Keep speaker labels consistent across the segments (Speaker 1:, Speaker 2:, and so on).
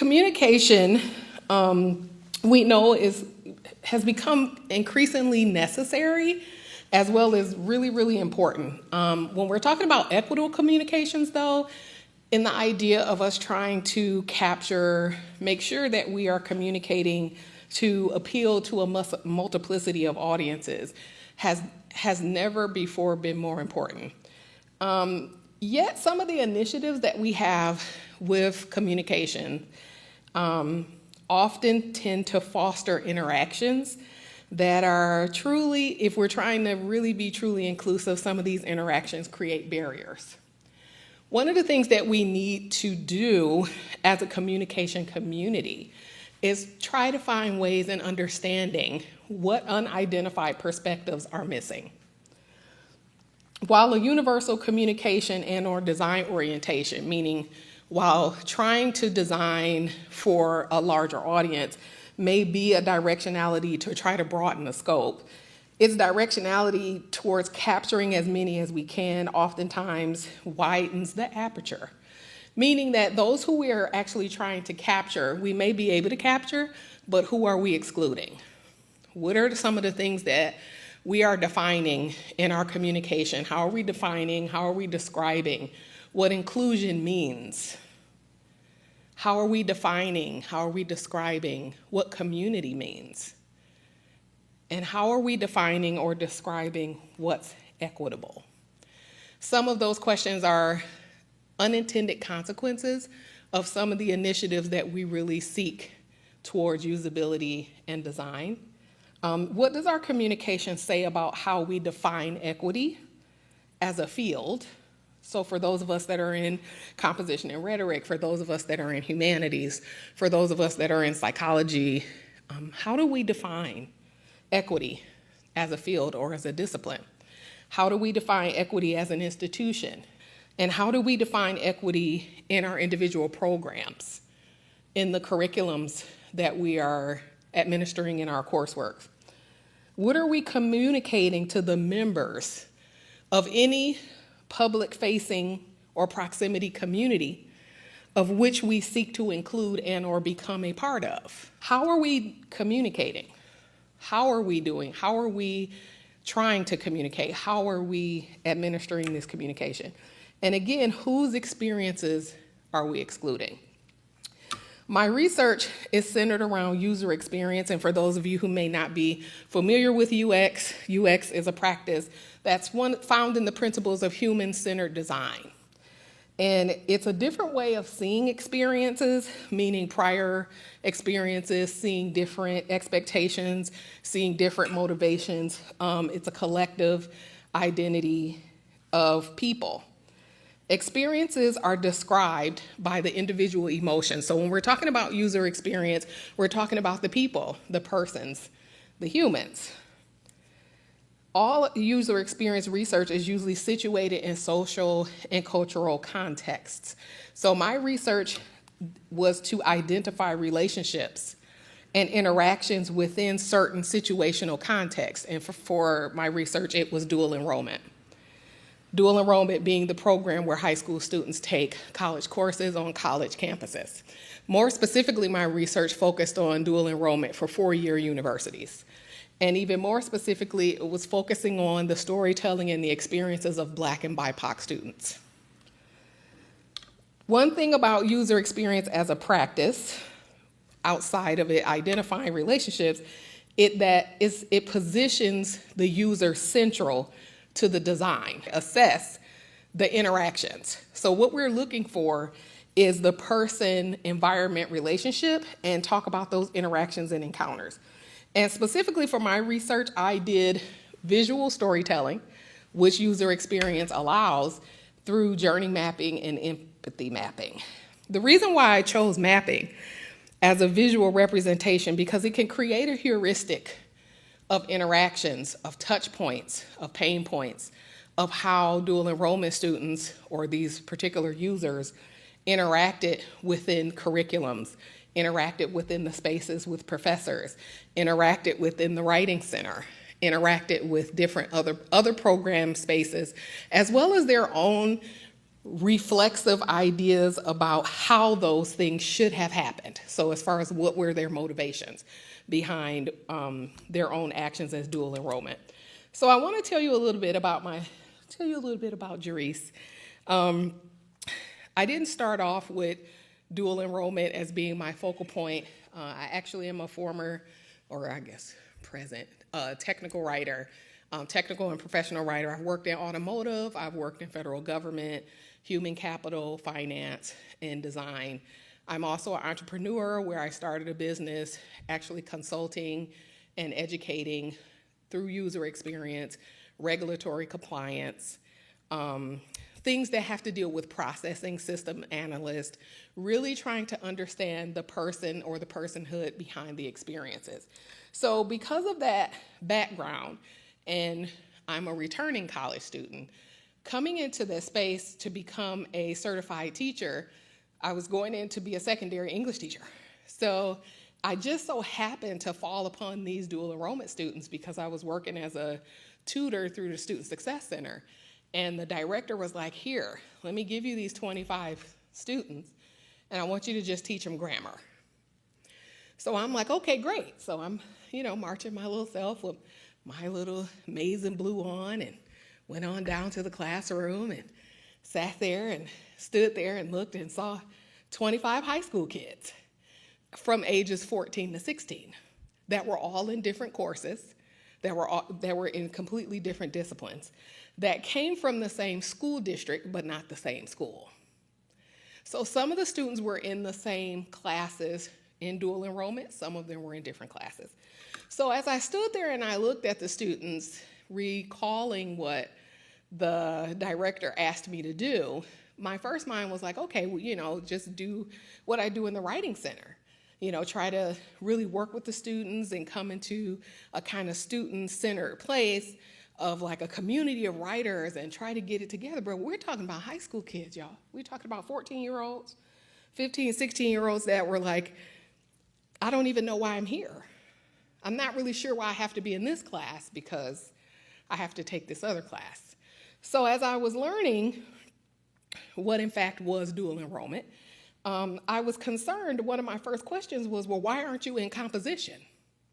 Speaker 1: Communication, we know, has become increasingly necessary as well as really, really important. When we're talking about equitable communications, though, in the idea of us trying to make sure that we are communicating to appeal to a multiplicity of audiences has never before been more important. Yet some of the initiatives that we have with communication often tend to foster interactions that are truly, if we're trying to really be truly inclusive, some of these interactions create barriers. One of the things that we need to do as a communication community is try to find ways in understanding what unidentified perspectives are missing. While a universal communication and/or design orientation, meaning while trying to design for a larger audience may be a directionality to try to broaden the scope, its directionality towards capturing as many as we can oftentimes widens the aperture, meaning that those who we are actually trying to capture, we may be able to capture, but who are we excluding? What are some of the things that we are defining in our communication? How are we defining, how are we describing what inclusion means? How are we defining, how are we describing what community means? And how are we defining or describing what's equitable? Some of those questions are unintended consequences of some of the initiatives that we really seek towards usability and design. What does our communication say about how we define equity as a field? So for those of us that are in composition and rhetoric, for those of us that are in humanities, for those of us that are in psychology, how do we define equity as a field or as a discipline? How do we define equity as an institution? And how do we define equity in our individual programs, in the curriculums that we are administering in our coursework? What are we communicating to the members of any public-facing or proximity community of which we seek to include and or become a part of? How are we communicating? How are we doing? How are we trying to communicate? How are we administering this communication? And again, whose experiences are we excluding? My research is centered around user experience, and for those of you who may not be familiar with UX, UX is a practice that's found in the principles of human-centered design. And it's a different way of seeing experiences, meaning prior experiences, seeing different expectations, seeing different motivations. It's a collective identity of people. Experiences are described by the individual emotions. So when we're talking about user experience, we're talking about the people, the persons, the humans. All user experience research is usually situated in social and cultural contexts. So my research was to identify relationships and interactions within certain situational contexts. And for my research, it was dual enrollment. Dual enrollment being the program where high school students take college courses on college campuses. More specifically, my research focused on dual enrollment for four-year universities. And even more specifically, it was focusing on the storytelling and the experiences of Black and BIPOC students. One thing about user experience as a practice, outside of it identifying relationships, it positions the user central to the design, assess the interactions. So what we're looking for is the person-environment relationship and talk about those interactions and encounters. And specifically for my research, I did visual storytelling, which user experience allows through journey mapping and empathy mapping. The reason why I chose mapping as a visual representation, because it can create a heuristic of interactions, of touch points, of pain points, of how dual enrollment students or these particular users interacted within curriculums, interacted within the spaces with professors, interacted within the writing center, interacted with different other program spaces, as well as their own reflexive ideas about how those things should have happened. So as far as what were their motivations behind their own actions as dual enrollment. So I want to tell you a little bit about Jerrice. I didn't start off with dual enrollment as being my focal point. I actually am a former, or I guess present, technical writer, technical and professional writer. I've worked in automotive, I've worked in federal government, human capital, finance, and design. I'm also an entrepreneur where I started a business actually consulting and educating through user experience, regulatory compliance, things that have to deal with processing, system analyst, really trying to understand the person or the personhood behind the experiences. So because of that background, and I'm a returning college student, coming into this space to become a certified teacher, I was going in to be a secondary English teacher. So I just so happened to fall upon these dual enrollment students because I was working as a tutor through the Student Success Center. And the director was like, here, let me give you these 25 students, and I want you to just teach them grammar. So I'm like, okay, great. So I'm, marching my little self with my little maize and blue on, and went on down to the classroom and sat there and stood there and looked and saw 25 high school kids from ages 14 to 16 that were all in different courses, that were in completely different disciplines, that came from the same school district but not the same school. So some of the students were in the same classes in dual enrollment, some of them were in different classes. So as I stood there and I looked at the students, recalling what the director asked me to do, my first mind was like, okay, well, just do what I do in the writing center. Try to really work with the students and come into a kind of student-centered place of like a community of writers and try to get it together. But we're talking about high school kids, y'all. We're talking about 14-year-olds, 15, 16-year-olds that were like, I don't even know why I'm here. I'm not really sure why I have to be in this class because I have to take this other class. So as I was learning what in fact was dual enrollment, I was concerned. One of my first questions was, well, why aren't you in composition?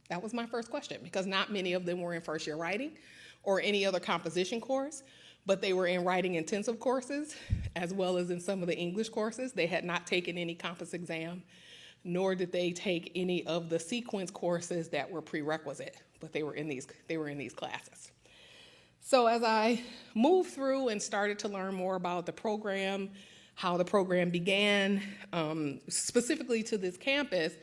Speaker 1: That was my first question, because not many of them were in first year writing or any other composition course, but they were in writing intensive courses, as well as in some of the English courses. They had not taken any compass exam, nor did they take any of the sequence courses that were prerequisite, but they were in these classes. So as I moved through and started to learn more about the program, how the program began, specifically to this campus,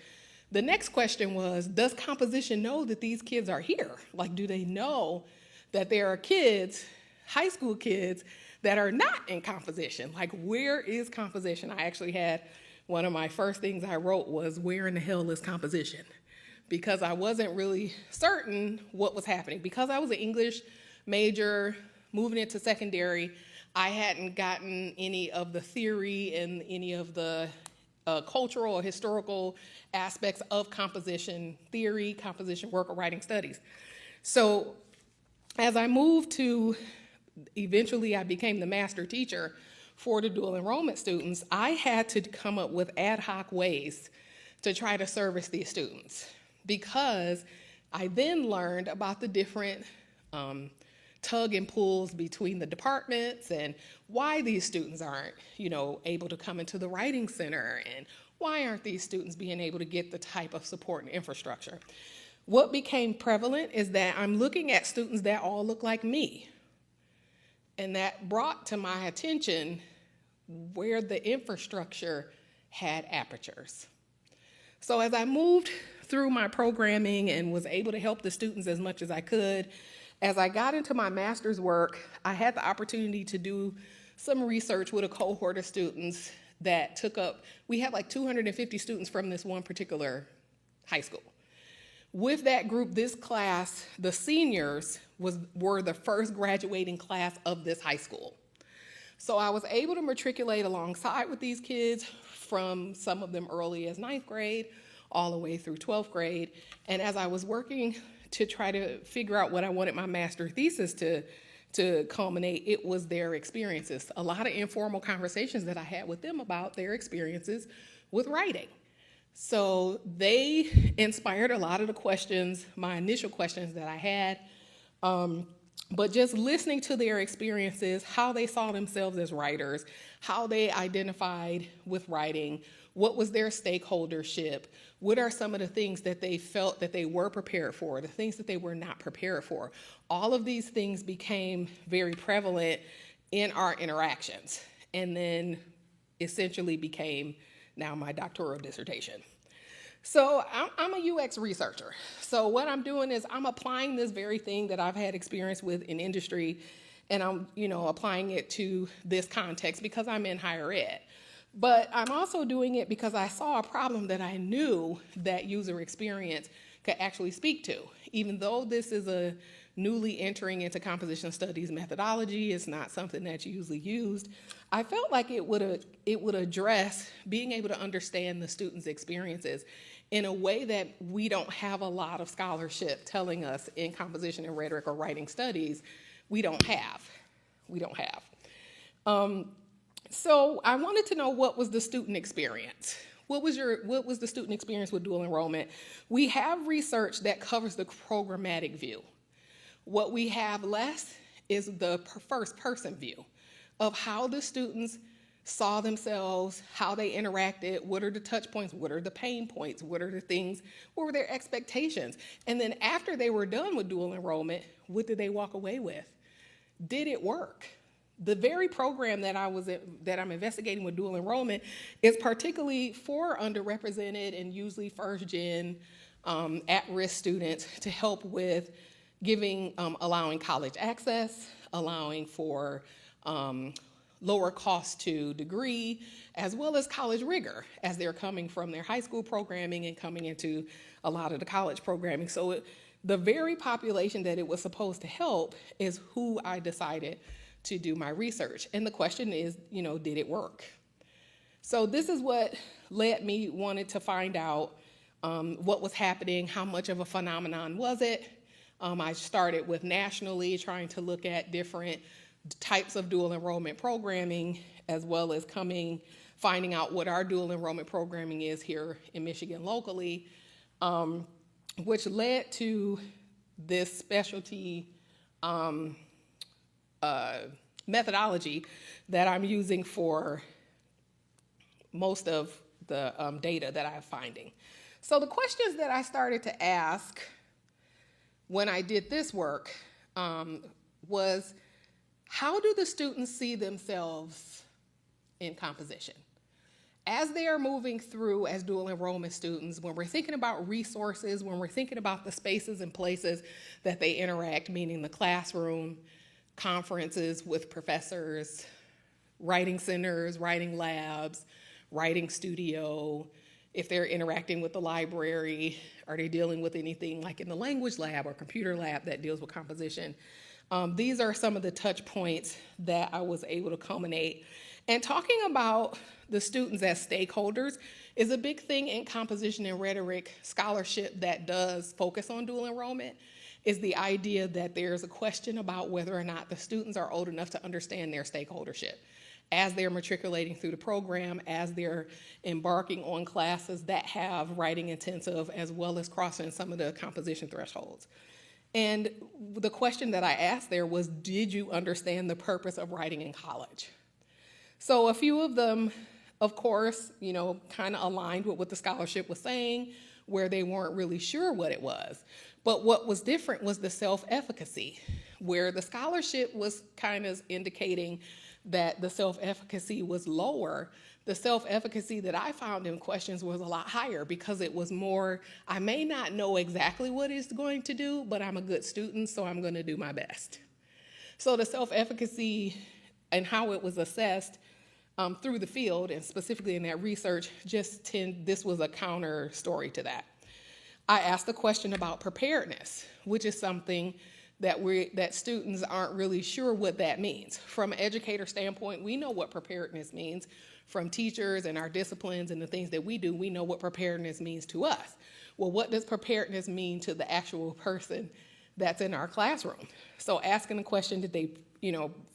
Speaker 1: the next question was, does composition know that these kids are here? Like, do they know that there are kids, high school kids, that are not in composition? Like, where is composition? I actually had one of my first things I wrote was, where in the hell is composition? Because I wasn't really certain what was happening. Because I was an English major, moving into secondary, I hadn't gotten any of the theory and any of the cultural or historical aspects of composition theory, composition work, or writing studies. So as I moved to, eventually I became the master teacher for the dual enrollment students, I had to come up with ad hoc ways to try to service these students, because I then learned about the different tug and pulls between the departments and why these students aren't, able to come into the writing center, and why aren't these students being able to get the type of support and infrastructure. What became prevalent is that I'm looking at students that all look like me, and that brought to my attention where the infrastructure had apertures. So as I moved through my programming and was able to help the students as much as I could, as I got into my master's work, I had the opportunity to do some research with a cohort of students that took up, we had like 250 students from this one particular high school. With that group, this class, the seniors were the first graduating class of this high school. So I was able to matriculate alongside with these kids, from some of them early as 9th grade, all the way through 12th grade. And as I was working to try to figure out what I wanted my master thesis to to culminate, it was their experiences. A lot of informal conversations that I had with them about their experiences with writing. So they inspired a lot of the questions, my initial questions that I had. But just listening to their experiences, how they saw themselves as writers, how they identified with writing, what was their stakeholdership, what are some of the things that they felt that they were prepared for, the things that they were not prepared for. All of these things became very prevalent in our interactions, and then essentially became now my doctoral dissertation. So I'm a UX researcher. So what I'm doing is I'm applying this very thing that I've had experience with in industry, and I'm, applying it to this context because I'm in higher ed. But I'm also doing it because I saw a problem that I knew that user experience could actually speak to. Even though this is a newly entering into composition studies methodology, it's not something that's usually used, I felt like it would address being able to understand the students' experiences in a way that we don't have a lot of scholarship telling us in composition and rhetoric or writing studies we don't have. So I wanted to know, what was the student experience? What was the student experience with dual enrollment? We have research that covers the programmatic view. What we have less is the first person view of how the students saw themselves, how they interacted, what are the touch points, what are the pain points, what are the things, what were their expectations? And then after they were done with dual enrollment, what did they walk away with? Did it work? The very program that I'm investigating with dual enrollment is particularly for underrepresented and usually first-gen at-risk students to help with allowing college access, allowing for lower cost to degree, as well as college rigor as they're coming from their high school programming and coming into a lot of the college programming. So the very population that it was supposed to help is who I decided to do my research. And the question is, did it work? So this is what led me wanted to find out what was happening, how much of a phenomenon was it. I started with nationally trying to look at different types of dual enrollment programming, as well as finding out what our dual enrollment programming is here in Michigan locally, which led to this specialty methodology that I'm using for most of the data that I'm finding. So the questions that I started to ask when I did this work was, how do the students see themselves in composition? As they are moving through as dual enrollment students, when we're thinking about resources, when we're thinking about the spaces and places that they interact, meaning the classroom, conferences with professors, writing centers, writing labs, writing studio, if they're interacting with the library, are they dealing with anything like in the language lab or computer lab that deals with composition? These are some of the touch points that I was able to culminate. And talking about the students as stakeholders is a big thing in composition and rhetoric scholarship that does focus on dual enrollment, is the idea that there's a question about whether or not the students are old enough to understand their stakeholdership as they're matriculating through the program, as they're embarking on classes that have writing intensive, as well as crossing some of the composition thresholds. And the question that I asked there was, did you understand the purpose of writing in college? So a few of them, of course, kind of aligned with what the scholarship was saying, where they weren't really sure what it was. But what was different was the self-efficacy, where the scholarship was kind of indicating that the self-efficacy was lower. The self-efficacy that I found in questions was a lot higher, because it was more, I may not know exactly what it's going to do, but I'm a good student, so I'm going to do my best. So the self-efficacy and how it was assessed through the field, and specifically in that research, this was a counter story to that. I asked a question about preparedness, which is something that students aren't really sure what that means. From an educator standpoint, we know what preparedness means. From teachers and our disciplines and the things that we do, we know what preparedness means to us. Well, what does preparedness mean to the actual person that's in our classroom. So asking the question, did they,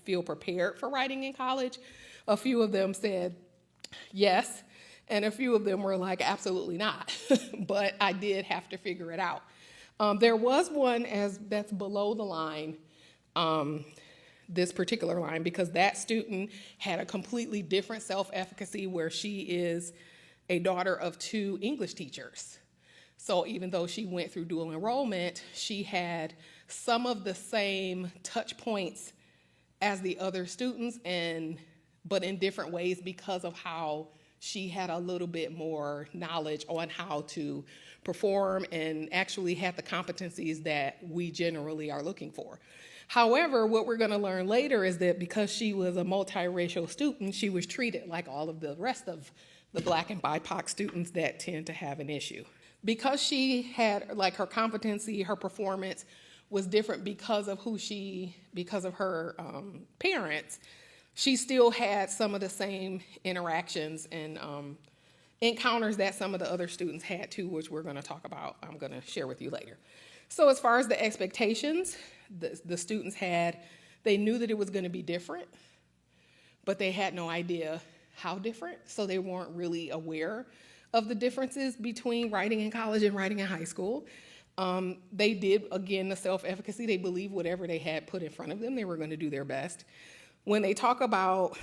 Speaker 1: feel prepared for writing in college? A few of them said yes, and a few of them were like, absolutely not. But I did have to figure it out. There was one that's below the line, this particular line, because that student had a completely different self-efficacy where she is a daughter of 2 English teachers. So even though she went through dual enrollment, she had some of the same touch points as the other students, but in different ways because of how she had a little bit more knowledge on how to perform and actually had the competencies that we generally are looking for. However, what we're going to learn later is that because she was a multiracial student, she was treated like all of the rest of the Black and BIPOC students that tend to have an issue. Because she had, like, her competency, her performance was different because of her parents, she still had some of the same interactions and encounters that some of the other students had too, which we're going to talk about, I'm going to share with you later. So as far as the expectations, the students they knew that it was going to be different, but they had no idea how different, so they weren't really aware of the differences between writing in college and writing in high school. They did, again, the self-efficacy. They believed whatever they had put in front of them, they were going to do their best. When they talk about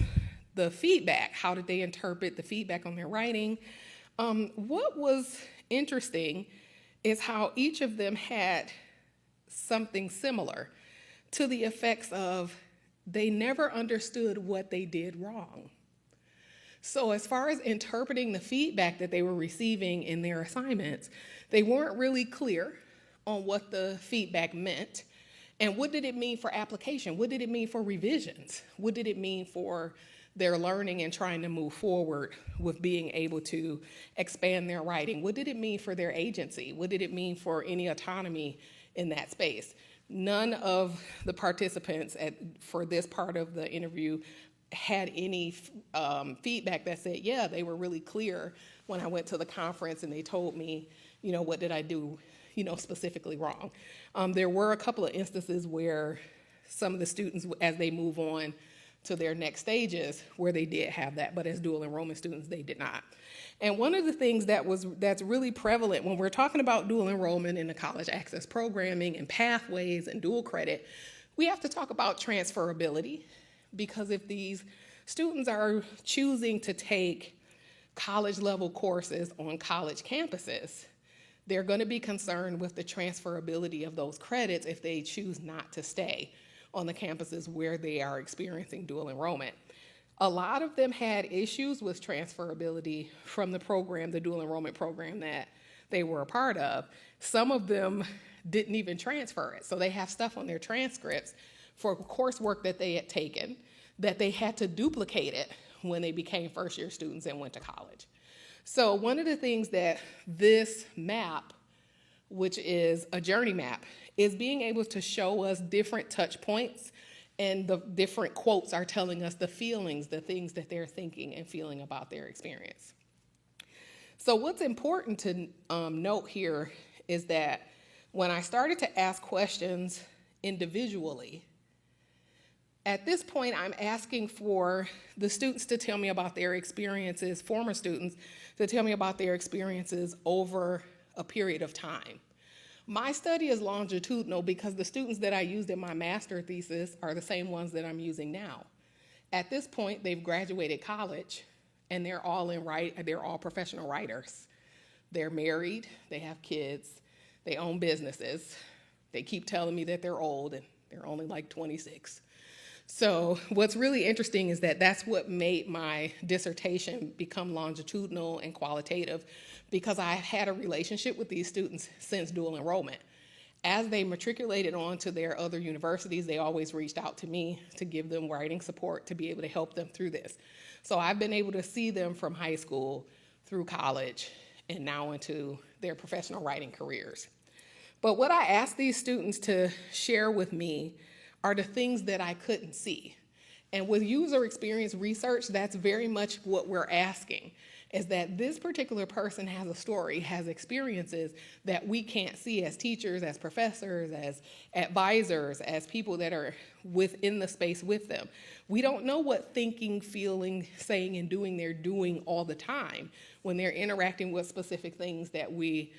Speaker 1: the feedback, how did they interpret the feedback on their writing? What was interesting is how each of them had something similar to the effects of they never understood what they did wrong. So as far as interpreting the feedback that they were receiving in their assignments, they weren't really clear on what the feedback meant. And what did it mean for application? What did it mean for revisions? What did it mean for their learning and trying to move forward with being able to expand their writing? What did it mean for their agency? What did it mean for any autonomy in that space? None of the participants for this part of the interview had any feedback that said, yeah, they were really clear when I went to the conference and they told me, what did I do, specifically wrong. There were a couple of instances where some of the students, as they move on to their next stages, where they did have that, but as dual enrollment students, they did not. And one of the things that's really prevalent when we're talking about dual enrollment in the college access programming and pathways and dual credit, we have to talk about transferability, because if these students are choosing to take college level courses on college campuses, they're going to be concerned with the transferability of those credits if they choose not to stay on the campuses where they are experiencing dual enrollment. A lot of them had issues with transferability from the program, the dual enrollment program that they were a part of. Some of them didn't even transfer it. So they have stuff on their transcripts for coursework that they had taken that they had to duplicate it when they became first-year students and went to college. So one of the things that this map, which is a journey map, is being able to show us different touch points, and the different quotes are telling us the feelings, the things that they're thinking and feeling about their experience. So what's important to note here is that when I started to ask questions individually, at this point, I'm asking for the students to tell me about their experiences, former students, to tell me about their experiences over a period of time. My study is longitudinal because the students that I used in my master thesis are the same ones that I'm using now. At this point, they've graduated college, and they're all professional writers. They're married, they have kids, they own businesses. They keep telling me that they're old, and they're only like 26. So what's really interesting is that that's what made my dissertation become longitudinal and qualitative, because I had a relationship with these students since dual enrollment. As they matriculated on to their other universities, they always reached out to me to give them writing support to be able to help them through this. So I've been able to see them from high school through college and now into their professional writing careers. But what I asked these students to share with me are the things that I couldn't see. And with user experience research, that's very much what we're asking. is that this particular person has a story, has experiences that we can't see as teachers, as professors, as advisors, as people that are within the space with them. We don't know what thinking, feeling, saying, and doing they're doing all the time when they're interacting with specific things that we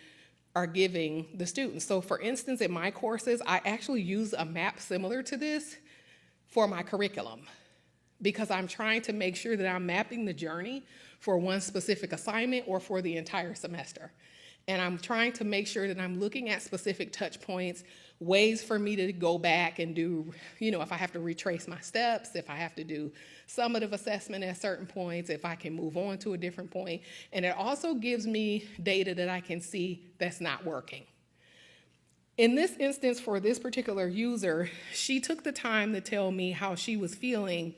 Speaker 1: are giving the students. So for instance, in my courses, I actually use a map similar to this for my curriculum, because I'm trying to make sure that I'm mapping the journey for one specific assignment or for the entire semester. And I'm trying to make sure that I'm looking at specific touch points, ways for me to go back and do, if I have to retrace my steps, if I have to do summative assessment at certain points, if I can move on to a different point. And it also gives me data that I can see that's not working. In this instance, for this particular user, she took the time to tell me how she was feeling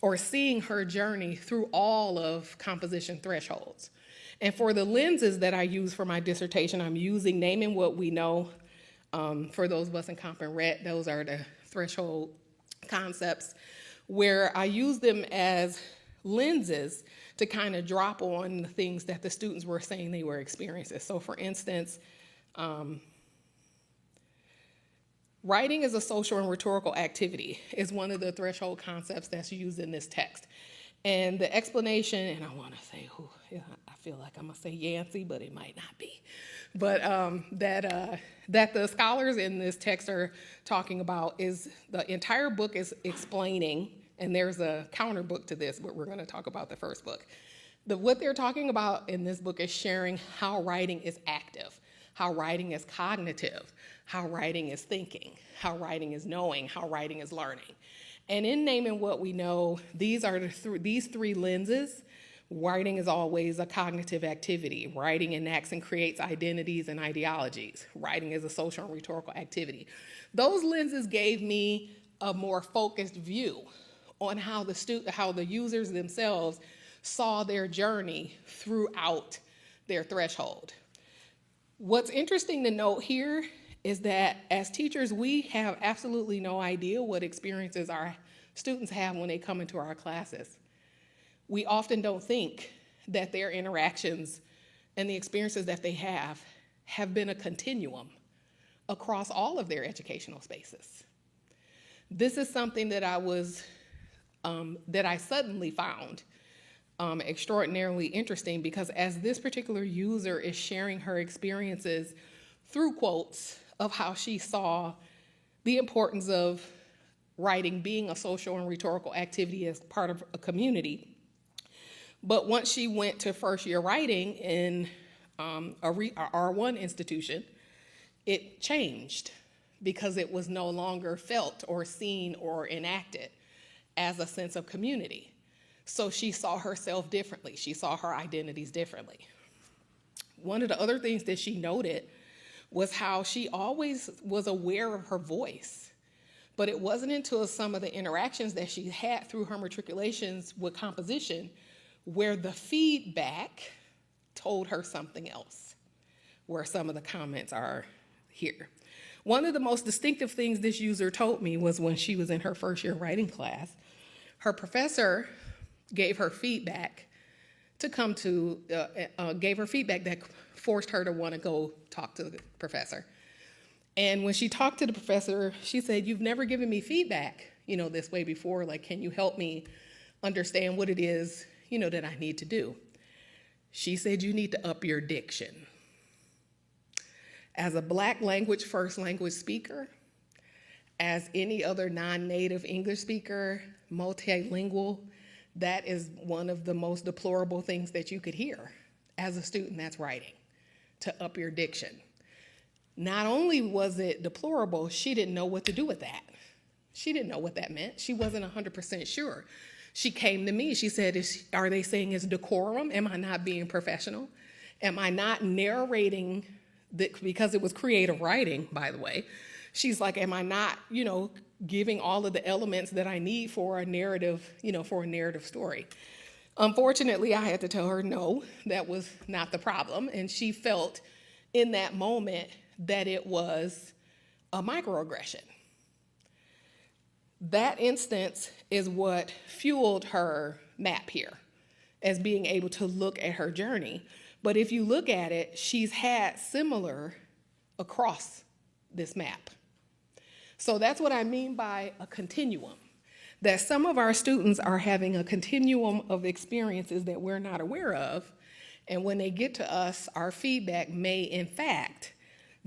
Speaker 1: or seeing her journey through all of composition thresholds. And for the lenses that I use for my dissertation, I'm using Naming What We Know. For those of us in Comp and Ret, those are the threshold concepts, where I use them as lenses to kind of drop on the things that the students were saying they were experiencing. So for instance, writing as a social and rhetorical activity is one of the threshold concepts that's used in this text. And the explanation, and I want to say, I feel like I'm going to say Yancey, but it might not be. But that the scholars in this text are talking about is the entire book is explaining, and there's a counter book to this, but we're going to talk about the first book. What they're talking about in this book is sharing how writing is active, how writing is cognitive, how writing is thinking, how writing is knowing, how writing is learning. And in Naming What We Know, these are these three lenses. Writing is always a cognitive activity. Writing enacts and creates identities and ideologies. Writing is a social and rhetorical activity. Those lenses gave me a more focused view on how the users themselves saw their journey throughout their threshold. What's interesting to note here is that as teachers, we have absolutely no idea what experiences our students have when they come into our classes. We often don't think that their interactions and the experiences that they have been a continuum across all of their educational spaces. This is something that I suddenly found extraordinarily interesting, because as this particular user is sharing her experiences through quotes of how she saw the importance of writing being a social and rhetorical activity as part of a community. But once she went to first year writing in a R1 institution, it changed because it was no longer felt or seen or enacted as a sense of community. So she saw herself differently. She saw her identities differently. One of the other things that she noted was how she always was aware of her voice, but it wasn't until some of the interactions that she had through her matriculations with composition where the feedback told her something else, where some of the comments are here. One of the most distinctive things this user told me was when she was in her first year writing class, her professor gave her feedback that forced her to want to go talk to the professor. And when she talked to the professor, she said, "You've never given me feedback, this way before. Like, can you help me understand what it is, that I need to do?" She said, "You need to up your diction." As a Black language first language speaker, as any other non-native English speaker, multilingual, that is one of the most deplorable things that you could hear as a student that's writing, to up your diction. Not only was it deplorable, she didn't know what to do with that. She didn't know what that meant. She wasn't 100% sure. She came to me. She said, are they saying it's decorum? Am I not being professional? Am I not narrating, because it was creative writing, by the way. She's like, am I not, giving all of the elements that I need for a narrative, for a narrative story? Unfortunately, I had to tell her, no, that was not the problem. And she felt in that moment that it was a microaggression. That instance is what fueled her map here. as being able to look at her journey. But if you look at it, she's had similar across this map. So that's what I mean by a continuum, that some of our students are having a continuum of experiences that we're not aware of. And when they get to us, our feedback may, in fact,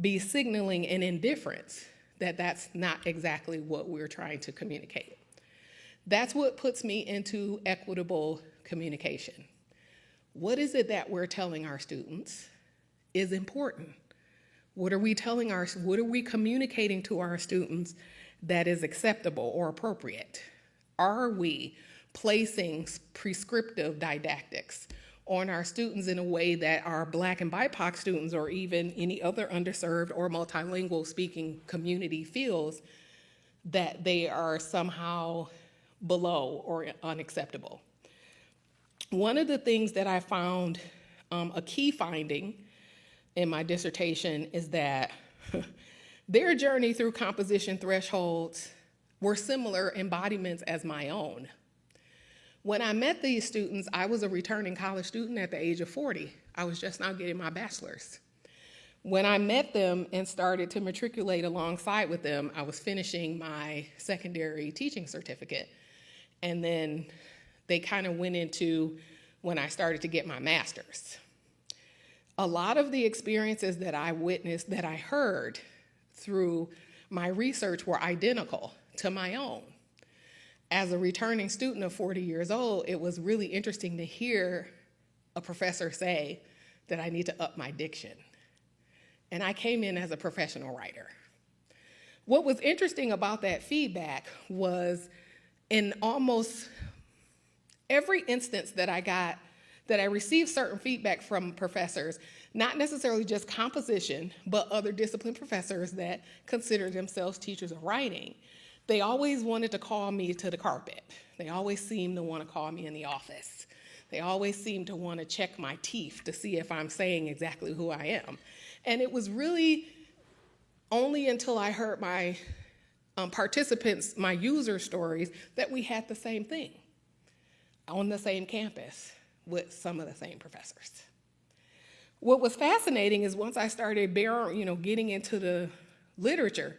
Speaker 1: be signaling an indifference that that's not exactly what we're trying to communicate. That's what puts me into equitable communication. What is it that we're telling our students is important? What are we communicating to our students that is acceptable or appropriate? Are we placing prescriptive didactics on our students in a way that our Black and BIPOC students, or even any other underserved or multilingual speaking community, feels that they are somehow below or unacceptable? One of the things that I found a key finding in my dissertation is that their journey through composition thresholds were similar embodiments as my own. When I met these students, I was a returning college student at the age of 40. I was just now getting my bachelor's. When I met them and started to matriculate alongside with them, I was finishing my secondary teaching certificate. And then they kind of went into when I started to get my master's. A lot of the experiences that I witnessed, that I heard through my research, were identical to my own. As a returning student of 40 years old, it was really interesting to hear a professor say that I need to up my diction. And I came in as a professional writer. What was interesting about that feedback was in almost every instance that I received certain feedback from professors, not necessarily just composition, but other discipline professors that consider themselves teachers of writing. They always wanted to call me to the carpet. They always seemed to want to call me in the office. They always seemed to want to check my teeth to see if I'm saying exactly who I am. And it was really only until I heard my participants, my user stories, that we had the same thing on the same campus with some of the same professors. What was fascinating is once I started getting into the literature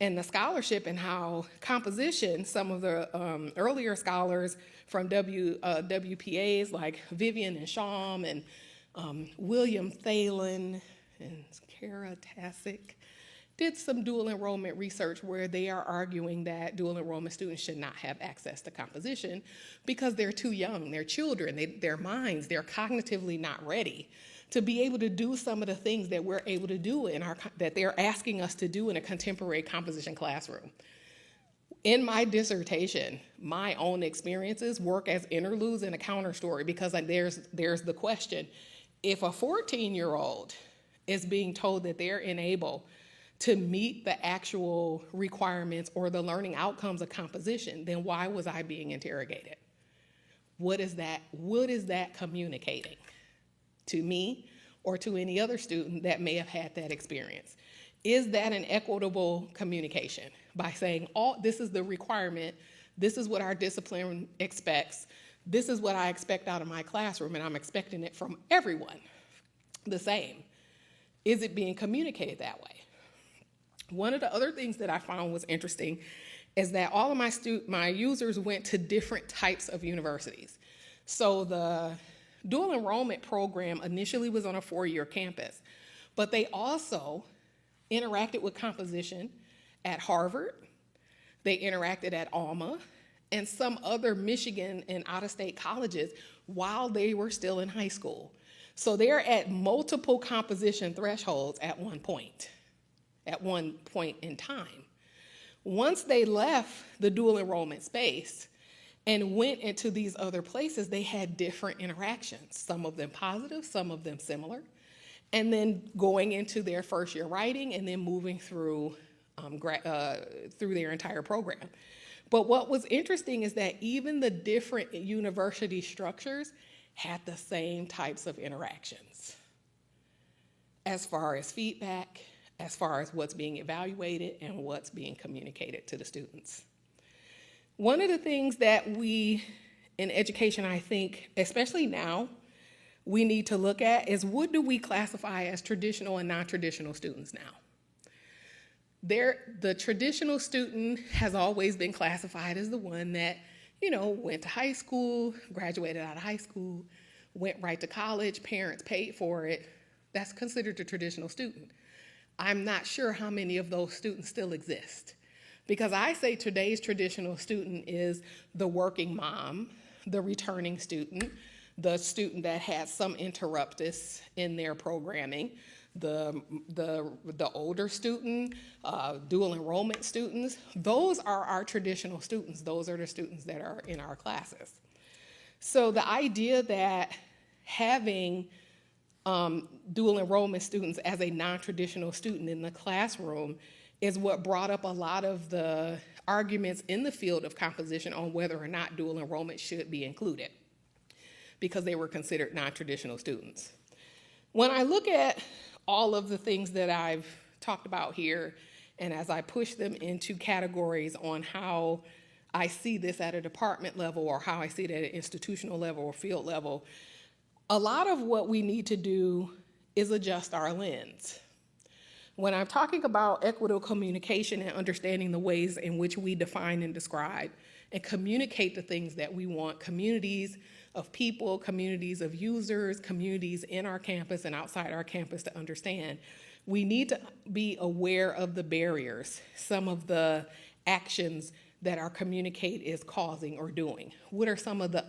Speaker 1: and the scholarship and how composition, some of the earlier scholars from WPAs like Vivian and Sham and William Thalen and Kara Tasic did some dual enrollment research where they are arguing that dual enrollment students should not have access to composition because they're too young, they're children, their minds, they're cognitively not ready to be able to do some of the things that we're able to do that they're asking us to do in a contemporary composition classroom. In my dissertation, my own experiences work as interludes and a counter story because there's the question, if a 14-year-old is being told that they're unable to meet the actual requirements or the learning outcomes of composition, then why was I being interrogated? What is that communicating to me or to any other student that may have had that experience? Is that an equitable communication by saying, this is the requirement, this is what our discipline expects, this is what I expect out of my classroom, and I'm expecting it from everyone the same? Is it being communicated that way? One of the other things that I found was interesting is that all of my users went to different types of universities. So the dual enrollment program initially was on a 4-year campus, but they also interacted with composition at Harvard, they interacted at Alma, and some other Michigan and out-of-state colleges while they were still in high school. So they're at multiple composition thresholds at one point in time. Once they left the dual enrollment space and went into these other places, they had different interactions, some of them positive, some of them similar, and then going into their first year writing and then moving through their entire program. But what was interesting is that even the different university structures had the same types of interactions as far as feedback, as far as what's being evaluated and what's being communicated to the students. One of the things that we in education, I think, especially now, we need to look at is what do we classify as traditional and non-traditional students now? The traditional student has always been classified as the one that, went to high school, graduated out of high school, went right to college, parents paid for it. That's considered a traditional student. I'm not sure how many of those students still exist. Because I say today's traditional student is the working mom, the returning student, the student that has some interruptus in their programming, the older student, dual enrollment students. Those are our traditional students. Those are the students that are in our classes. So the idea that having dual enrollment students as a non-traditional student in the classroom is what brought up a lot of the arguments in the field of composition on whether or not dual enrollment should be included, because they were considered non-traditional students. When I look at all of the things that I've talked about here, and as I push them into categories on how I see this at a department level or how I see it at an institutional level or field level, a lot of what we need to do is adjust our lens. When I'm talking about equitable communication and understanding the ways in which we define and describe and communicate the things that we want communities of people, communities of users, communities in our campus and outside our campus to understand, we need to be aware of the barriers, some of the actions that our communicate is causing or doing. What are some of the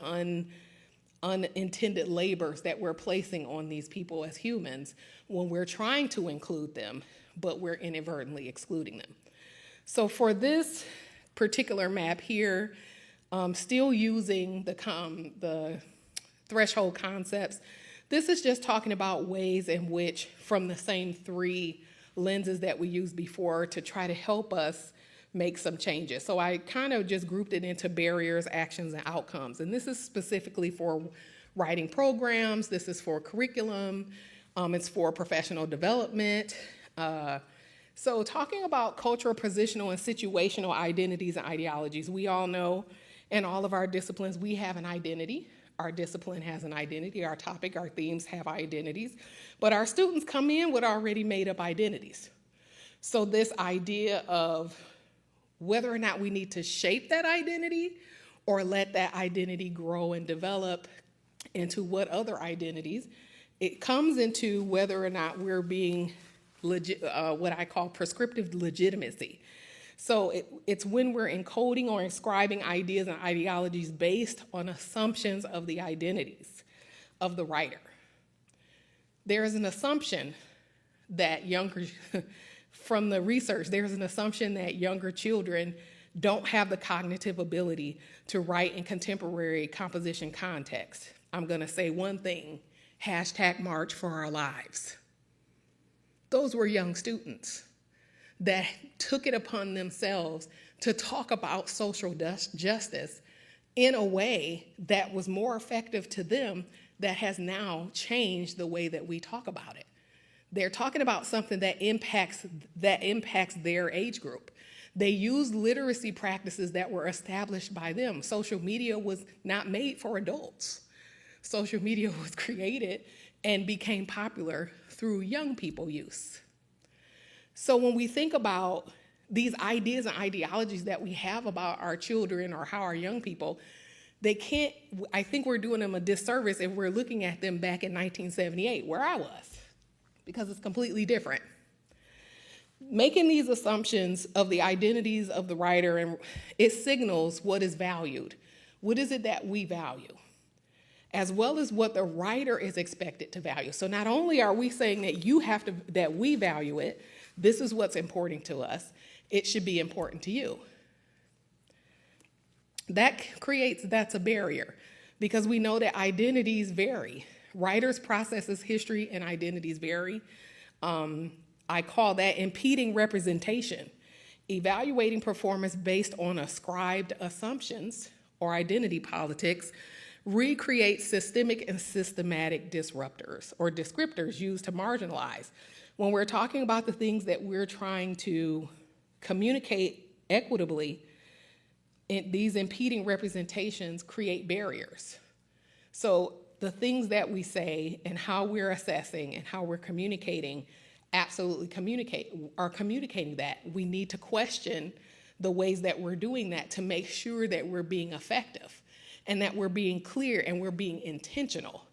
Speaker 1: unintended labors that we're placing on these people as humans when we're trying to include them, but we're inadvertently excluding them? So for this particular map here, still using the threshold concepts, this is just talking about ways in which, from the same three lenses that we used before, to try to help us make some changes. So I kind of just grouped it into barriers, actions, and outcomes. And this is specifically for writing programs. This is for curriculum. It's for professional development. So talking about cultural, positional, and situational identities and ideologies, we all know in all of our disciplines, we have an identity. Our discipline has an identity. Our topic, our themes have identities. But our students come in with already made up identities. So this idea of whether or not we need to shape that identity or let that identity grow and develop into what other identities, it comes into whether or not we're being what I call prescriptive legitimacy. So it's when we're encoding or inscribing ideas and ideologies based on assumptions of the identities of the writer. There is an assumption that from the research, there's an assumption that younger children don't have the cognitive ability to write in contemporary composition context. I'm gonna say one thing, #March for Our Lives. Those were young students that took it upon themselves to talk about social justice in a way that was more effective to them, that has now changed the way that we talk about it. They're talking about something that impacts their age group. They use literacy practices that were established by them. Social media was not made for adults. Social media was created and became popular through young people use. So when we think about these ideas and ideologies that we have about our children or how our young people, I think we're doing them a disservice if we're looking at them back in 1978, where I was, because it's completely different. Making these assumptions of the identities of the writer, and it signals what is valued. What is it that we value? As well as what the writer is expected to value. So not only are we saying that we value it, this is what's important to us, it should be important to you. That's a barrier, because we know that identities vary. Writers' processes, history, and identities vary. I call that impeding representation, evaluating performance based on ascribed assumptions or identity politics, recreate systemic and systematic disruptors or descriptors used to marginalize. When we're talking about the things that we're trying to communicate equitably, these impeding representations create barriers. So the things that we say and how we're assessing and how we're communicating absolutely are communicating that. We need to question the ways that we're doing that to make sure that we're being effective and that we're being clear and we're being intentional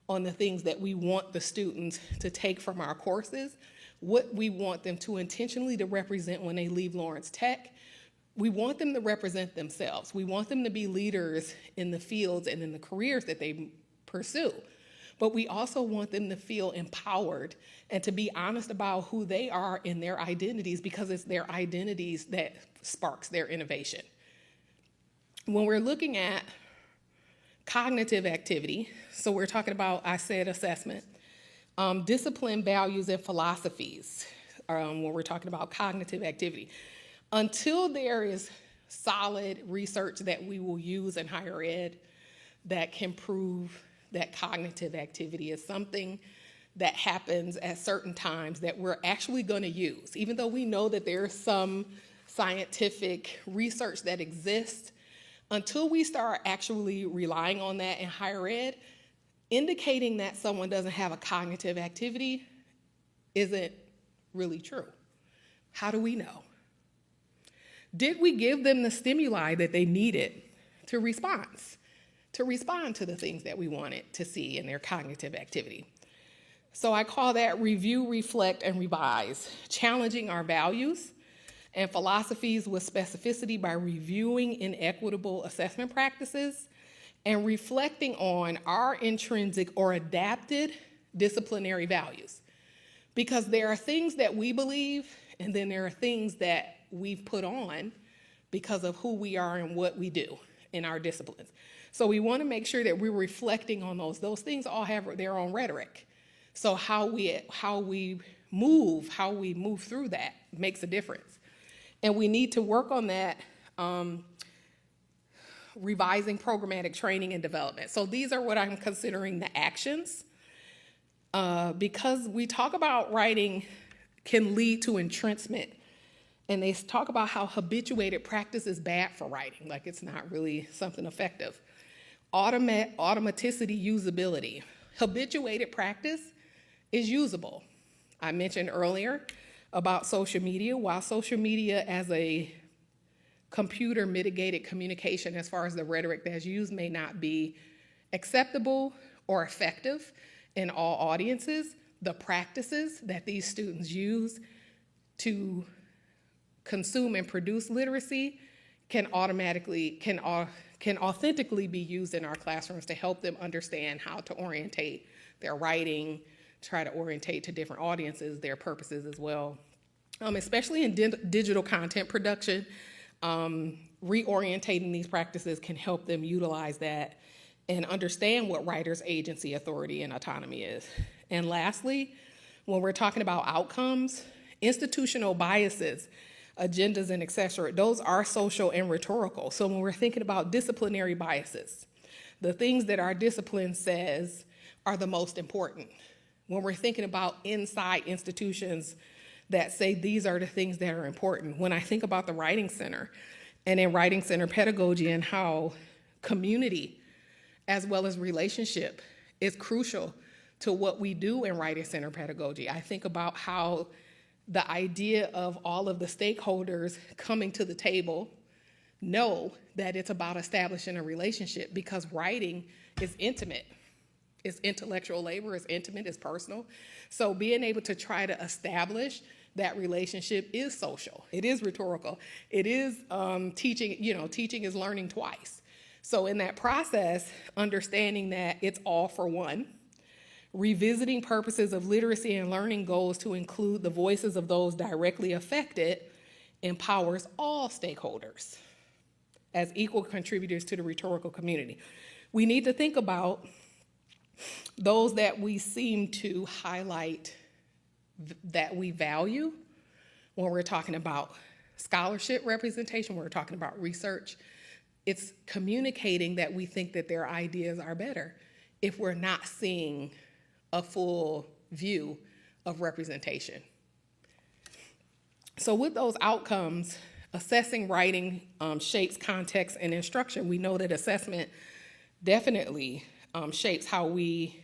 Speaker 1: on the things that we want the students to take from our courses, what we want them to intentionally to represent when they leave Lawrence Tech. We want them to represent themselves. We want them to be leaders in the fields and in the careers that they pursue. But we also want them to feel empowered and to be honest about who they are in their identities, because it's their identities that sparks their innovation. When we're looking at cognitive activity, so we're talking about, I said, assessment, discipline, values, and philosophies, when we're talking about cognitive activity. Until there is solid research that we will use in higher ed that can prove that cognitive activity is something that happens at certain times that we're actually going to use, even though we know that there's some scientific research that exists, until we start actually relying on that in higher ed, indicating that someone doesn't have a cognitive activity isn't really true. How do we know? Did we give them the stimuli that they needed to respond to the things that we wanted to see in their cognitive activity? So I call that review, reflect, and revise, challenging our values and philosophies with specificity by reviewing inequitable assessment practices and reflecting on our intrinsic or adapted disciplinary values. Because there are things that we believe, and then there are things that we've put on because of who we are and what we do in our disciplines. So we want to make sure that we're reflecting on those. Those things all have their own rhetoric. So how we move through that makes a difference. And we need to work on that, revising programmatic training and development. So these are what I'm considering the actions. Because we talk about writing can lead to entrenchment. And they talk about how habituated practice is bad for writing, like it's not really something effective. Automaticity, usability. Habituated practice is usable. I mentioned earlier about social media. While social media as a computer mitigated communication as far as the rhetoric that's used may not be acceptable or effective in all audiences, the practices that these students use to consume and produce literacy can authentically be used in our classrooms to help them understand how to orientate their writing, try to orientate to different audiences, their purposes as well. Especially in digital content production, reorientating these practices can help them utilize that and understand what writers' agency, authority, and autonomy is. And lastly, when we're talking about outcomes, institutional biases, agendas, and et cetera, those are social and rhetorical. So when we're thinking about disciplinary biases, the things that our discipline says are the most important. When we're thinking about inside institutions that say these are the things that are important, when I think about the Writing Center and in Writing Center pedagogy and how community as well as relationship is crucial to what we do in Writing Center pedagogy, I think about how the idea of all of the stakeholders coming to the table know that it's about establishing a relationship, because writing is intimate. It's intellectual labor, it's intimate, it's personal. So being able to try to establish that relationship is social. It is rhetorical. It is teaching, teaching is learning twice. So in that process, understanding that it's all for one, revisiting purposes of literacy and learning goals to include the voices of those directly affected empowers all stakeholders as equal contributors to the rhetorical community. We need to think about those that we seem to highlight that we value when we're talking about scholarship representation, when we're talking about research. It's communicating that we think that their ideas are better if we're not seeing a full view of representation. So with those outcomes, Assessing writing shapes context and instruction. We know that assessment definitely shapes how we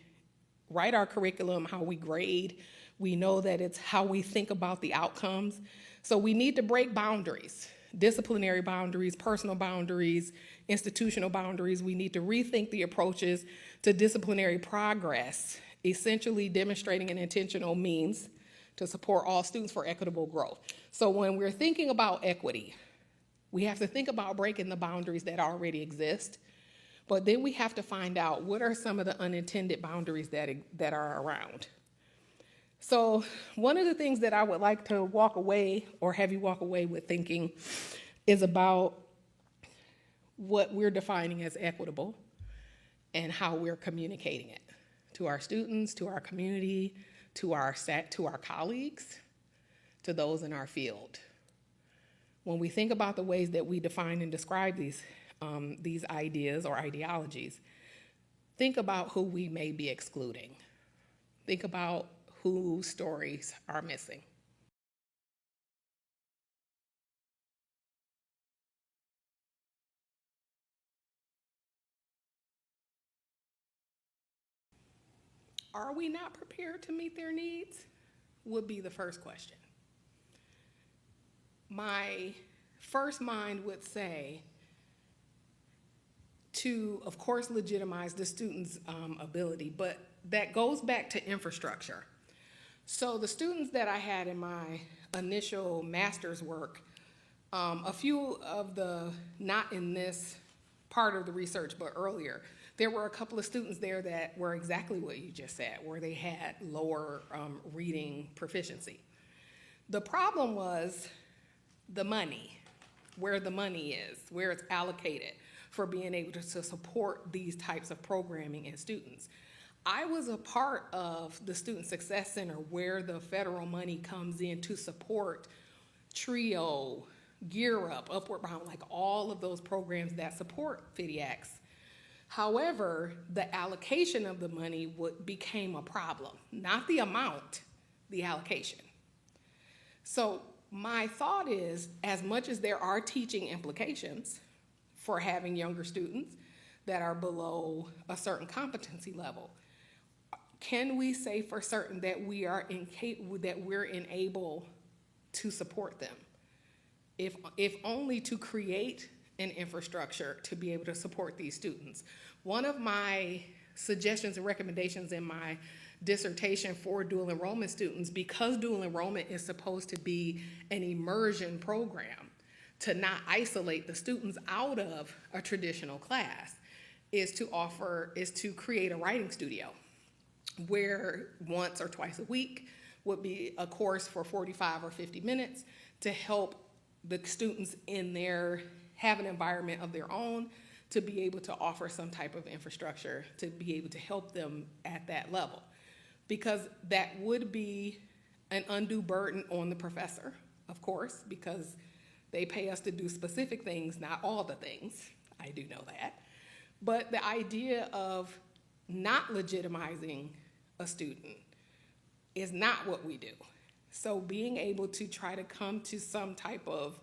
Speaker 1: write our curriculum, how we grade. We know that it's how we think about the outcomes. So we need to break boundaries, disciplinary boundaries, personal boundaries, institutional boundaries. We need to rethink the approaches to disciplinary progress, essentially demonstrating an intentional means to support all students for equitable growth. So when we're thinking about equity, we have to think about breaking the boundaries that already exist, but then we have to find out what are some of the unintended boundaries that are around. So one of the things that I would like to walk away or have you walk away with thinking is about what we're defining as equitable and how we're communicating it to our students, to our community, to our colleagues, to those in our field. When we think about the ways that we define and describe these ideas or ideologies, think about who we may be excluding. Think about whose stories are missing. Are we not prepared to meet their needs? Would be the first question. My first mind would say to, of course, legitimize the student's ability, but that goes back to infrastructure. So the students that I had in my initial master's work, a few of the, not in this part of the research, but earlier, there were a couple of students there that were exactly what you just said, where they had lower reading proficiency. The problem was the money, where the money is, where it's allocated for being able to support these types of programming and students. I was a part of the Student Success Center where the federal money comes in to support TRIO, Gear Up, Upward Bound, like all of those programs that support FIDIACs. However, the allocation of the money became a problem, not the amount, the allocation. So my thought is, as much as there are teaching implications for having younger students that are below a certain competency level, can we say for certain that we're enabled to support them? If only to create an infrastructure to be able to support these students. One of my suggestions and recommendations in my dissertation for dual enrollment students, because dual enrollment is supposed to be an immersion program to not isolate the students out of a traditional class, is to create a writing studio where once or twice a week would be a course for 45 or 50 minutes to help the students have an environment of their own to be able to offer some type of infrastructure to be able to help them at that level. Because that would be an undue burden on the professor, of course, because they pay us to do specific things, not all the things. I do know that. But the idea of not legitimizing a student is not what we do. So being able to try to come to some type of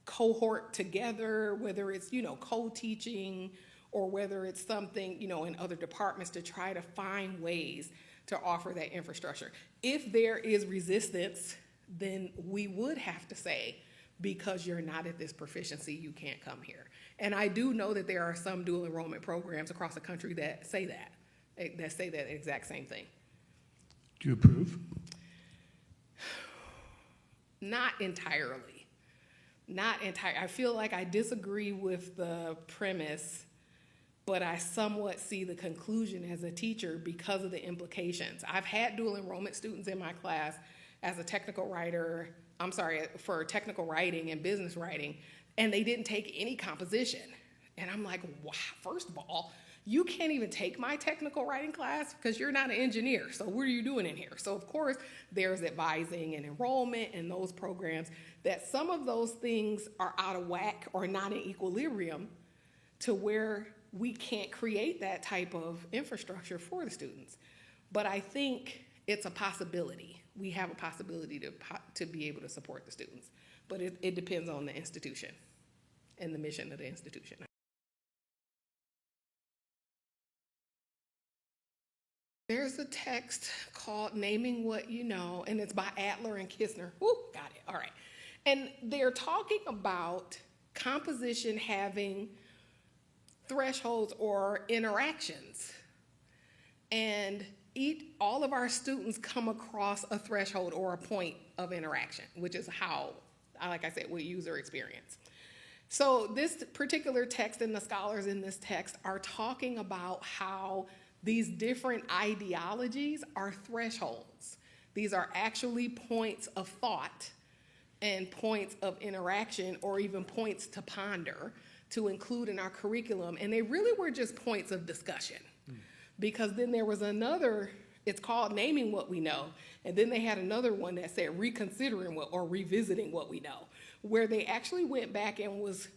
Speaker 1: cohort together, whether it's, co-teaching or whether it's something, in other departments, to try to find ways to offer that infrastructure. If there is resistance, then we would have to say, because you're not at this proficiency, you can't come here. And I do know that there are some dual enrollment programs across the country that say that exact same thing.
Speaker 2: Do you approve?
Speaker 1: Not entirely. I feel like I disagree with the premise, but I somewhat see the conclusion as a teacher because of the implications. I've had dual enrollment students in my class as a technical writer, for technical writing and business writing, and they didn't take any composition. And I'm like, wow, first of all, you can't even take my technical writing class because you're not an engineer. So what are you doing in here? So of course, there's advising and enrollment and those programs that some of those things are out of whack or not in equilibrium to where we can't create that type of infrastructure for the students. But I think it's a possibility we have a possibility to be able to support the students. But it depends on the institution and the mission of the institution. There's a text called Naming What You Know, and it's by Adler and Kistner. Woo, got it, all right. And they're talking about composition having thresholds or interactions. And all of our students come across a threshold or a point of interaction, which is how, like I said, we user experience. So this particular text and the scholars in this text are talking about how these different ideologies are thresholds. These are actually points of thought and points of interaction, or even points to ponder, to include in our curriculum. And they really were just points of discussion. Because then there was another, it's called Naming What We Know, and then they had another one that said Reconsidering What, or Revisiting What We Know, where they actually went back and was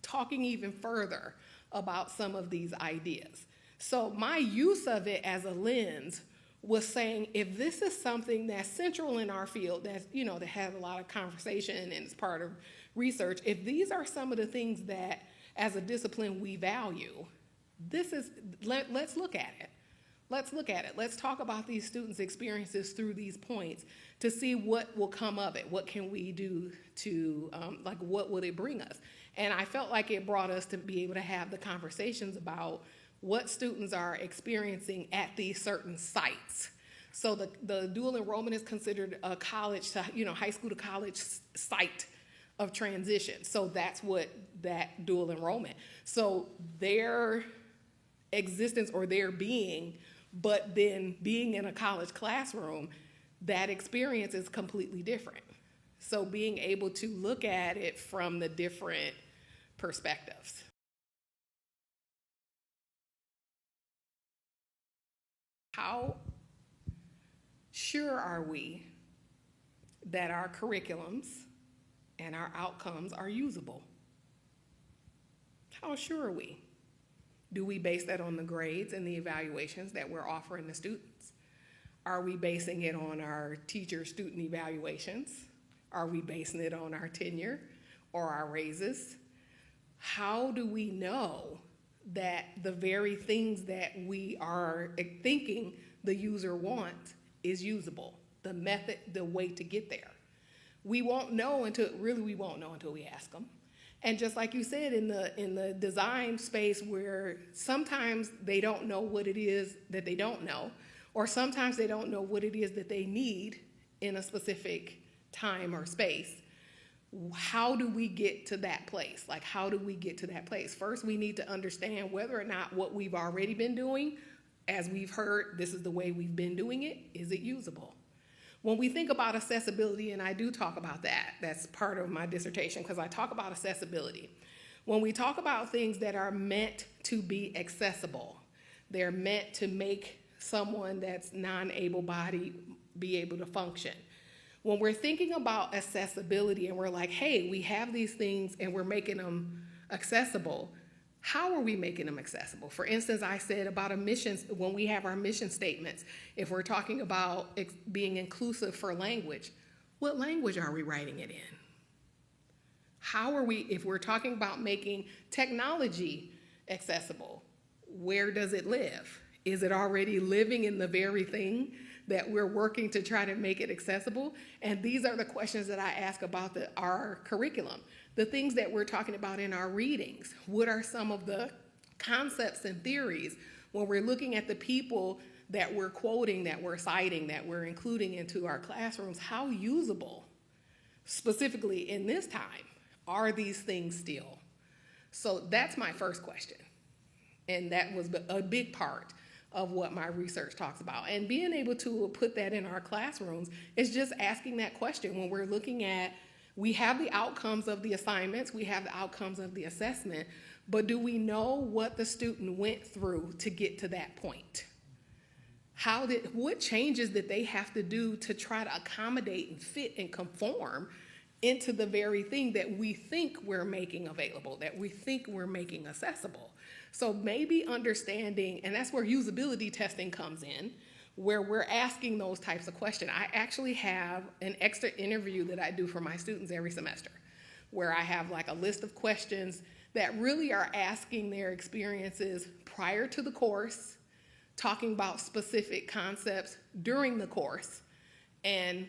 Speaker 1: talking even further about some of these ideas. So my use of it as a lens was saying, if this is something that's central in our field, that's, that has a lot of conversation and is part of research, if these are some of the things that as a discipline we value, let's look at it. Let's look at it. Let's talk about these students' experiences through these points to see what will come of it. What can we do to, what will it bring us? And I felt like it brought us to be able to have the conversations about what students are experiencing at these certain sites. So the dual enrollment is considered a college to, high school to college site of transition. So that's what that dual enrollment. So their existence or their being, but then being in a college classroom, that experience is completely different. So being able to look at it from the different perspectives. How sure are we that our curriculums and our outcomes are usable? How sure are we? Do we base that on the grades and the evaluations that we're offering the students? Are we basing it on our teacher-student evaluations? Are we basing it on our tenure or our raises? How do we know that the very things that we are thinking the user wants is usable? The method, the way to get there. We won't know until we ask them. And just like you said, in the design space, where sometimes they don't know what it is that they don't know, or sometimes they don't know what it is that they need in a specific time or space. How do we get to that place? How do we get to that place? First, we need to understand whether or not what we've already been doing, as we've heard, this is the way we've been doing it, is it usable? When we think about accessibility, and I do talk about that, that's part of my dissertation because I talk about accessibility. When we talk about things that are meant to be accessible, they're meant to make someone that's non-able-bodied be able to function. When we're thinking about accessibility and we're like, hey, we have these things and we're making them accessible, how are we making them accessible? For instance, I said about when we have our mission statements, if we're talking about being inclusive for language, what language are we writing it in? How are we, if we're talking about making technology accessible, where does it live? Is it already living in the very thing that we're working to try to make it accessible? And these are the questions that I ask about our curriculum. The things that we're talking about in our readings. What are some of the concepts and theories when we're looking at the people that we're quoting, that we're citing, that we're including into our classrooms? How usable, specifically in this time, are these things still? So that's my first question. And that was a big part of what my research talks about. And being able to put that in our classrooms is just asking that question when we're looking at, we have the outcomes of the assignments, we have the outcomes of the assessment, but do we know what the student went through to get to that point? What changes did they have to do to try to accommodate and fit and conform into the very thing that we think we're making available, that we think we're making accessible? So maybe understanding, and that's where usability testing comes in, where we're asking those types of questions. I actually have an extra interview that I do for my students every semester, where I have like a list of questions that really are asking their experiences prior to the course, talking about specific concepts during the course, and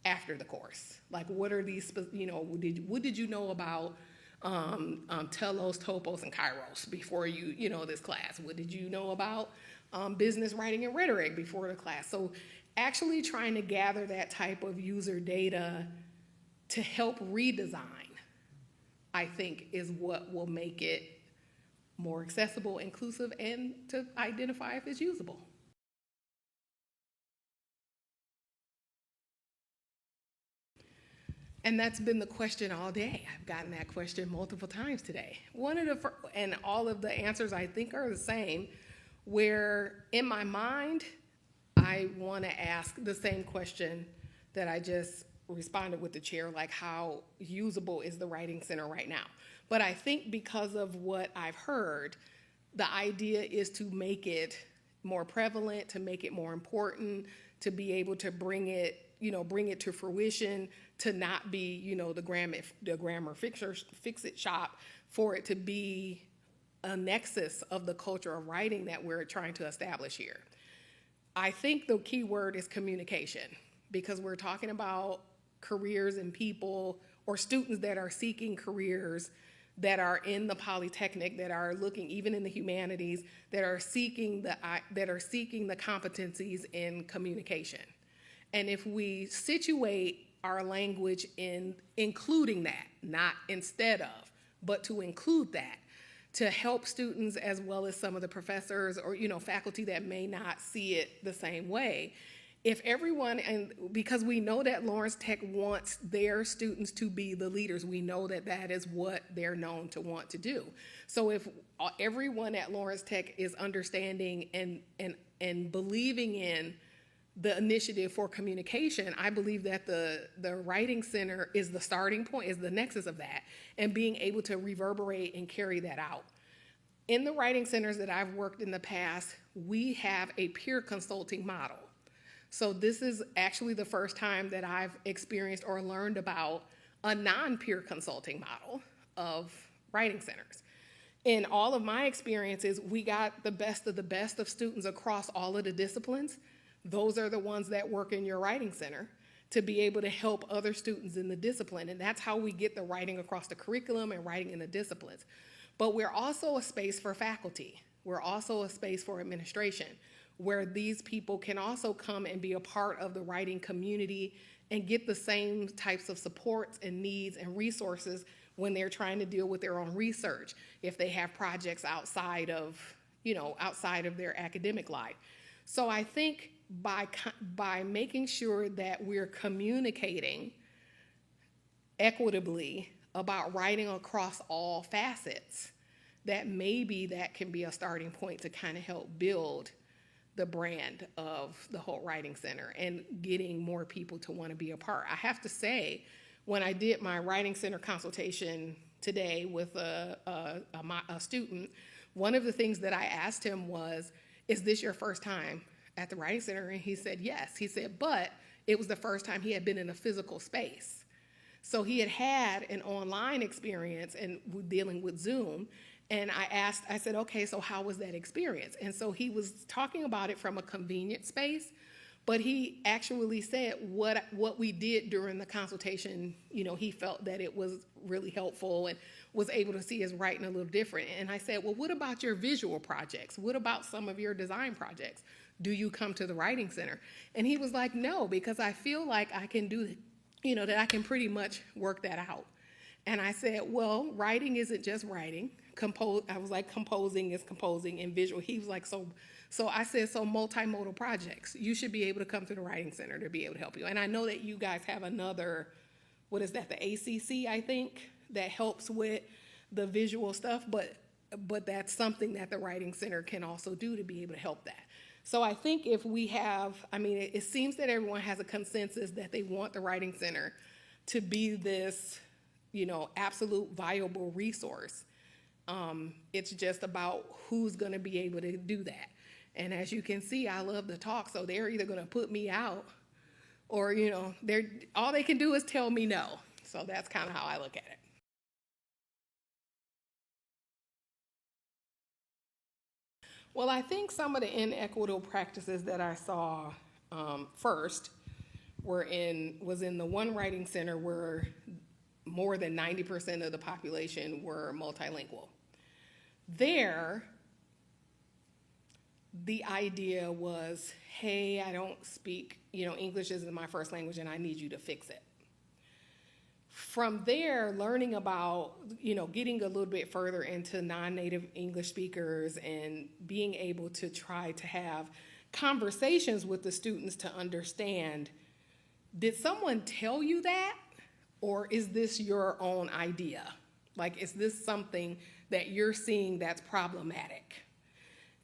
Speaker 1: after the course. Like, what are these, what did you know about telos, topos, and kairos before this class? What did you know about business writing and rhetoric before the class? So actually trying to gather that type of user data to help redesign, I think, is what will make it more accessible, inclusive, and to identify if it's usable. And that's been the question all day. I've gotten that question multiple times today. And all of the answers I think are the same, where in my mind, I want to ask the same question that I just responded with the chair, like how usable is the Writing Center right now? But I think because of what I've heard, the idea is to make it more prevalent, to make it more important, to be able to bring it to fruition, to not be, the grammar fix-it shop, for it to be a nexus of the culture of writing that we're trying to establish here. I think the key word is communication, because we're talking about careers and people, or students that are seeking careers, that are in the Polytechnic, that are looking even in the humanities, that are seeking the competencies in communication. And if we situate our language in including that, not instead of, but to include that, to help students as well as some of the professors or faculty that may not see it the same way. If everyone, and because we know that Lawrence Tech wants their students to be the leaders, we know that that is what they're known to want to do. So if everyone at Lawrence Tech is understanding and believing in the initiative for communication, I believe that the Writing Center is the starting point, is the nexus of that, and being able to reverberate and carry that out. In the Writing Centers that I've worked in the past, we have a peer consulting model. So this is actually the first time that I've experienced or learned about a non-peer consulting model of Writing Centers. In all of my experiences, we got the best of students across all of the disciplines. Those are the ones that work in your Writing Center to be able to help other students in the discipline. And that's how we get the writing across the curriculum and writing in the disciplines. But we're also a space for faculty. We're also a space for administration, where these people can also come and be a part of the writing community and get the same types of supports and needs and resources when they're trying to deal with their own research, if they have projects outside of their academic life. So I think by making sure that we're communicating equitably about writing across all facets, that maybe that can be a starting point to kind of help build the brand of the whole Writing Center and getting more people to want to be a part. I have to say, when I did my Writing Center consultation today with a student, one of the things that I asked him was, is this your first time at the Writing Center? And he said, yes. He said, but it was the first time he had been in a physical space. So he had an online experience and dealing with Zoom. And I said, okay, so how was that experience? And so he was talking about it from a convenient space, but he actually said what we did during the consultation, he felt that it was really helpful and was able to see his writing a little different. And I said, well, what about your visual projects? What about some of your design projects? Do you come to the Writing Center? And he was like, no, because I feel like I can do, that I can pretty much work that out. And I said, well, writing isn't just writing. I was like, composing is composing and visual. He was like, so I said, so multimodal projects. You should be able to come to the Writing Center to be able to help you. And I know that you guys have another, what is that, the ACC, I think, that helps with the visual stuff, but that's something that the Writing Center can also do to be able to help that. So I think if we have, it seems that everyone has a consensus that they want the Writing Center to be this, absolute viable resource. It's just about who's going to be able to do that. And as you can see, I love to talk, so they're either going to put me out or, all they can do is tell me no. So that's kind of how I look at it. Well, I think some of the inequitable practices that I saw first was in the one writing center where more than 90% of the population were multilingual. There, the idea was, hey, I don't speak, English isn't my first language and I need you to fix it. From there, learning about, getting a little bit further into non-native English speakers and being able to try to have conversations with the students to understand, did someone tell you that? Or is this your own idea? Like, is this something that you're seeing that's problematic?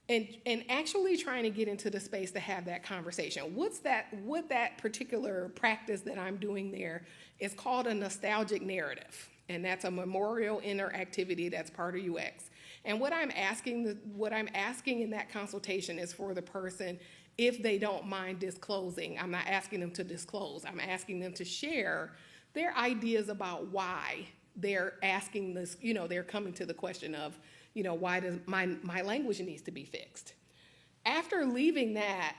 Speaker 1: And actually trying to get into the space to have that conversation. What that particular practice that I'm doing there is called a nostalgic narrative. And that's a memorial interactivity that's part of UX. And what I'm asking in that consultation is for the person, if they don't mind disclosing. I'm not asking them to disclose. I'm asking them to share their ideas about why they're asking this, they're coming to the question of, why does my language needs to be fixed? After leaving that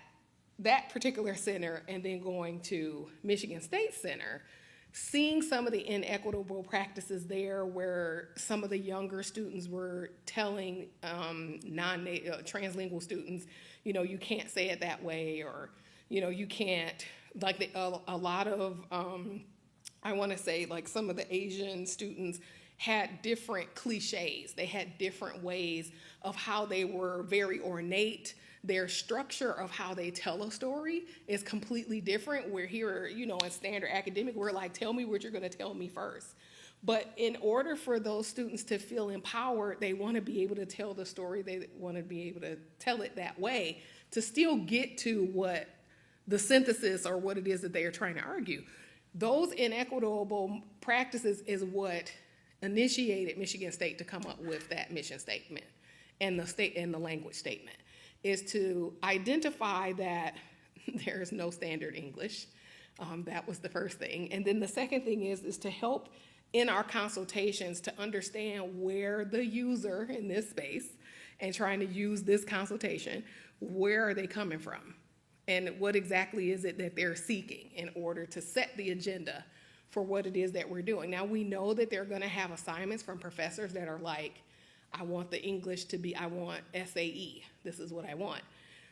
Speaker 1: particular center and then going to Michigan State Center, seeing some of the inequitable practices there where some of the younger students were telling translingual students, you can't say it that way, or, you can't, like a lot of, I want to say, like some of the Asian students had different cliches. They had different ways of how they were very ornate. Their structure of how they tell a story is completely different. Where here, in standard academic, we're like, tell me what you're going to tell me first. But in order for those students to feel empowered, they want to be able to tell the story. They want to be able to tell it that way to still get to what the synthesis or what it is that they are trying to argue. Those inequitable practices is what initiated Michigan State to come up with that mission statement and the language statement, is to identify that there is no standard English. That was the first thing. And then the second thing is to help in our consultations to understand where the user in this space and trying to use this consultation, where are they coming from? And what exactly is it that they're seeking in order to set the agenda for what it is that we're doing. Now, we know that they're going to have assignments from professors that are like, I want the English to be, I want SAE. This is what I want.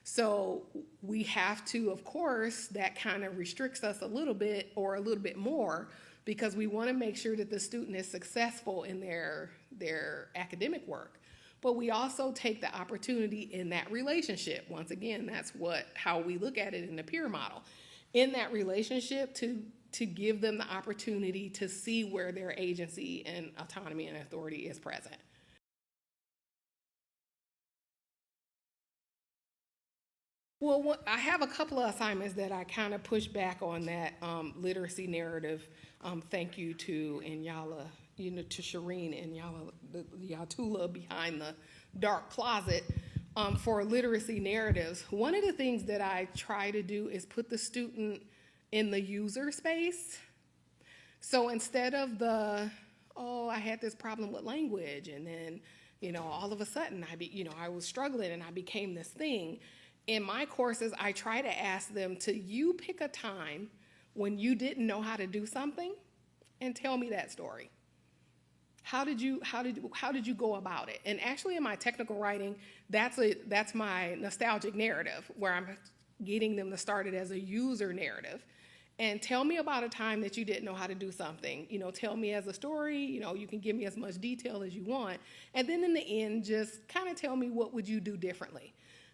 Speaker 1: So we have to, of course, that kind of restricts us a little bit or a little bit more, because we want to make sure that the student is successful in their academic work. But we also take the opportunity in that relationship. Once again, that's how we look at it in the peer model. In that relationship, to give them the opportunity to see where their agency and autonomy and authority is present. Well, I have a couple of assignments that I kind of push back on that literacy narrative. Thank you to Inyala, to Shireen Inyala, the Yatula behind the dark closet, for literacy narratives. One of the things that I try to do is put the student in the user space. So instead of I had this problem with language, and then, all of a sudden I was struggling and I became this thing. In my courses, I try to ask them you pick a time when you didn't know how to do something and tell me that story. How did you go about it? And actually in my technical writing, that's my nostalgic narrative, where I'm getting them to start it as a user narrative. And tell me about a time that you didn't know how to do something. Tell me as a story, you can give me as much detail as you want. And then in the end, just kind of tell me, what would you do differently?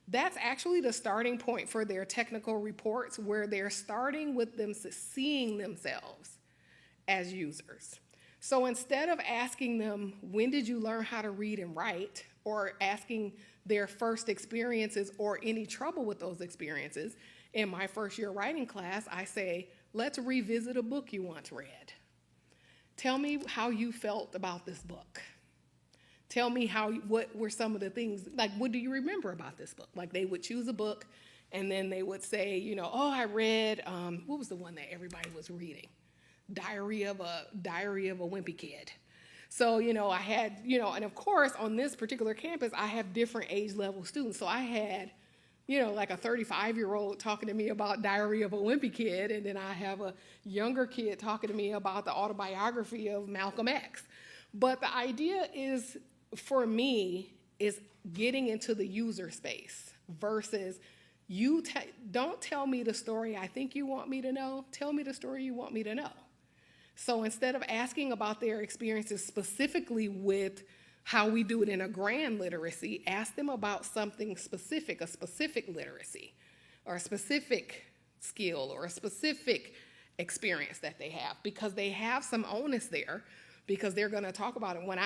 Speaker 1: That's actually the starting point for their technical reports, where they're starting with them seeing themselves as users. So instead of asking them, when did you learn how to read and write, or asking their first experiences or any trouble with those experiences, in my first year writing class, I say, let's revisit a book you once read. Tell me how you felt about this book. Tell me what were some of the things, like, what do you remember about this book? Like, they would choose a book, and then they would say, oh, I read, what was the one that everybody was reading? Diary of a Wimpy Kid. So, I had, and of course, on this particular campus, I have different age level students. So I had, like a 35-year-old talking to me about Diary of a Wimpy Kid, and then I have a younger kid talking to me about the autobiography of Malcolm X. But the idea is, for me, is getting into the user space versus don't tell me the story I think you want me to know, tell me the story you want me to know. So instead of asking about their experiences specifically with how we do it in a grand literacy, ask them about something specific, a specific literacy, or a specific skill, or a specific experience that they have, because they have some onus there, because they're going to talk about it. When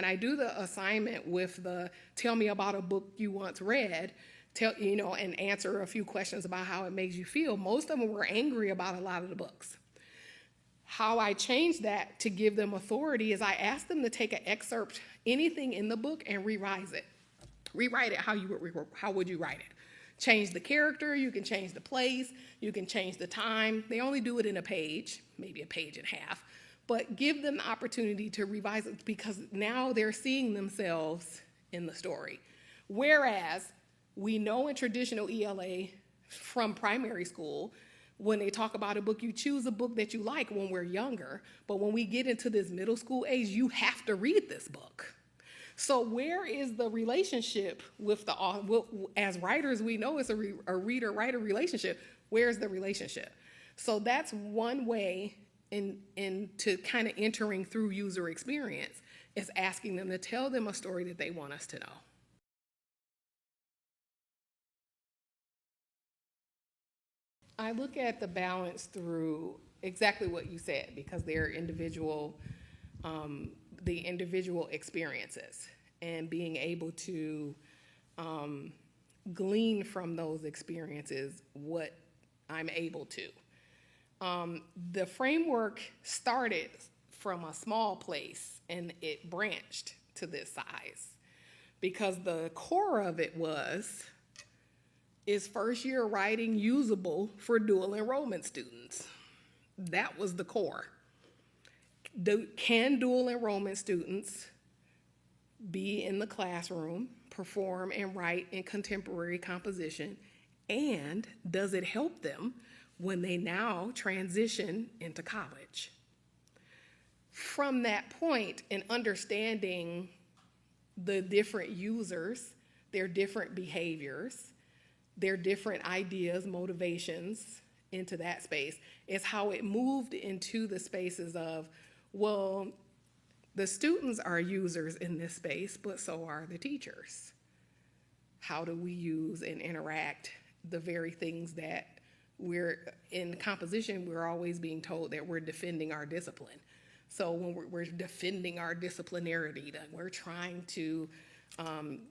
Speaker 1: I do the assignment with the tell me about a book you once read, and answer a few questions about how it makes you feel, most of them were angry about a lot of the books. How I changed that to give them authority is I asked them to take an excerpt, anything in the book, and rewrite it. Rewrite it how would you write it? Change the character, you can change the place, you can change the time. They only do it in a page, maybe a page and a half, but give them the opportunity to revise it, because now they're seeing themselves in the story. Whereas we know in traditional ELA from primary school, when they talk about a book, you choose a book that you like when we're younger, but when we get into this middle school age, you have to read this book. So where is the relationship with as writers, we know it's a reader-writer relationship. Where's the relationship? So that's one way into kind of entering through user experience, is asking them to tell them a story that they want us to know. I look at the balance through exactly what you said, because they're individual, the individual experiences, and being able to glean from those experiences what I'm able to. The framework started from a small place and it branched to this size, because the core of it is first year writing usable for dual enrollment students. That was the core. Can dual enrollment students be in the classroom, perform and write in contemporary composition, and does it help them when they now transition into college? From that point, in understanding the different users, their different behaviors, their different ideas, motivations into that space, is how it moved into the spaces of, well, the students are users in this space, but so are the teachers. How do we use and interact the very things that we're in composition, we're always being told that we're defending our discipline. So when we're defending our disciplinarity, that we're trying to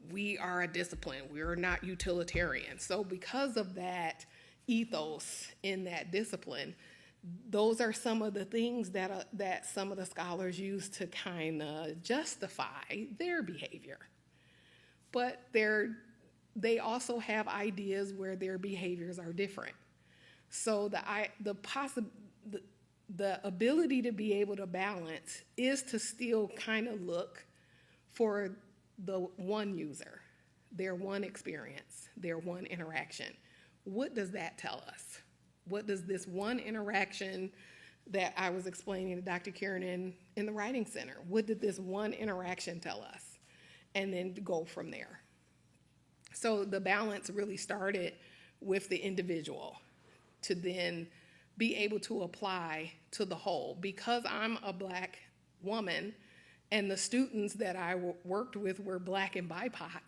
Speaker 1: we are a discipline. We are not utilitarian. So because of that ethos in that discipline, those are some of the things that some of the scholars use to kind of justify their behavior. But they also have ideas where their behaviors are different. So the ability to be able to balance is to still kind of look for the one user, their one experience, their one interaction. What does that tell us? What does this one interaction that I was explaining to Dr. Kieran in the Writing Center, what did this one interaction tell us? And then go from there. So the balance really started with the individual to then be able to apply to the whole. Because I'm a Black woman and the students that I worked with were Black and BIPOC,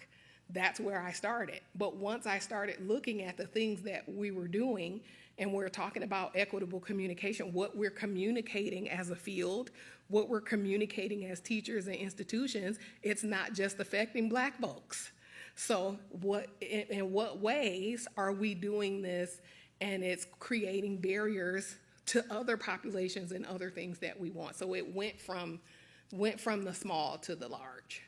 Speaker 1: that's where I started. But once I started looking at the things that we were doing, and we're talking about equitable communication, what we're communicating as a field, what we're communicating as teachers and institutions, it's not just affecting Black folks. So in what ways are we doing this, and it's creating barriers to other populations and other things that we want? So it went from the small to the large.